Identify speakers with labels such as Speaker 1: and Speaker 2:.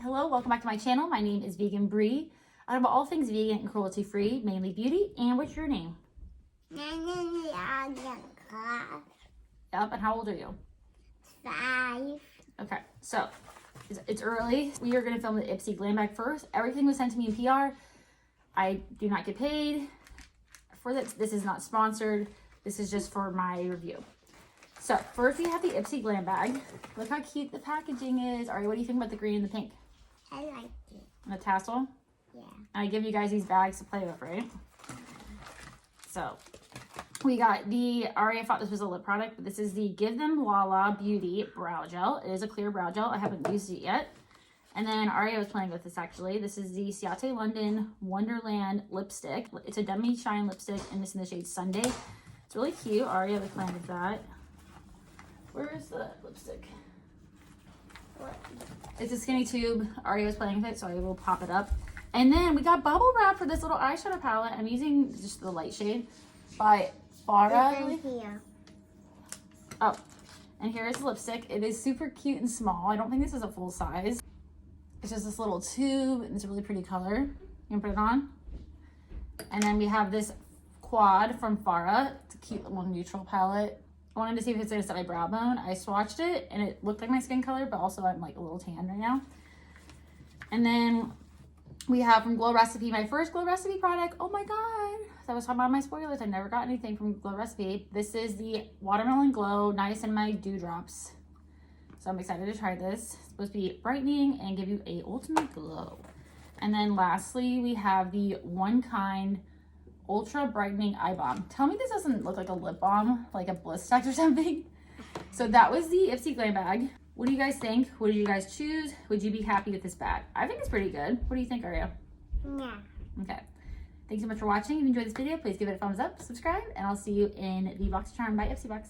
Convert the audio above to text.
Speaker 1: Hello, welcome back to my channel. My name is Vegan Bree. I'm about all things vegan and cruelty free, mainly beauty. And what's your name?
Speaker 2: Yep,
Speaker 1: Yep, and how old are you?
Speaker 2: 5.
Speaker 1: Okay, so it's early. We are going to film the Ipsy Glam bag first. Everything was sent to me in PR. I do not get paid for this. This is not sponsored. This is just for my review. So first we have the Ipsy Glam bag. Look how cute the packaging is. Ari, what do you think about the green and the pink?
Speaker 2: I like it.
Speaker 1: And the tassel?
Speaker 2: Yeah.
Speaker 1: And I give you guys these bags to play with, right? So we got the, Ari, I thought this was a lip product, but this is the Give Them Lala Beauty Brow Gel. It is a clear brow gel. I haven't used it yet. And then Ari was playing with this actually. This is the Ciate London Wonderland lipstick. It's a demi shine lipstick and it's in the shade Sunday. It's really cute. Ari was playing with that. Where is the lipstick?
Speaker 2: What?
Speaker 1: It's a skinny tube. Ari was playing with it, so I will pop it up. And then we got bubble wrap for this little eyeshadow palette. I'm using just the light shade by Farah.
Speaker 2: It's in here.
Speaker 1: Oh, and here is the lipstick. It is super cute and small. I don't think this is a full size. It's just this little tube, and it's a really pretty color. You can put it on. And then we have this quad from Farah. It's a cute little neutral palette. I wanted to see if it's gonna set my brow bone. I swatched it and it looked like my skin color, but also I'm like a little tan right now. And then we have from Glow Recipe, my first Glow Recipe product. Oh my God. That was talking about my spoilers. I never got anything from Glow Recipe. This is the Watermelon Glow Niacinamide Dewdrops. So I'm excited to try this. It's supposed to be brightening and give you a ultimate glow. And then lastly, we have the One Kind Ultra Brightening Eye Balm. Tell me this doesn't look like a lip balm, like a Bliss Tech or something. So that was the Ipsy Glam bag. What do you guys think? What did you guys choose? Would you be happy with this bag? I think it's pretty good. What do you think, Aria?
Speaker 2: Yeah.
Speaker 1: Okay. Thanks so much for watching. If you enjoyed this video, please give it a thumbs up, subscribe, and I'll see you in the boxycharm by Ipsy box.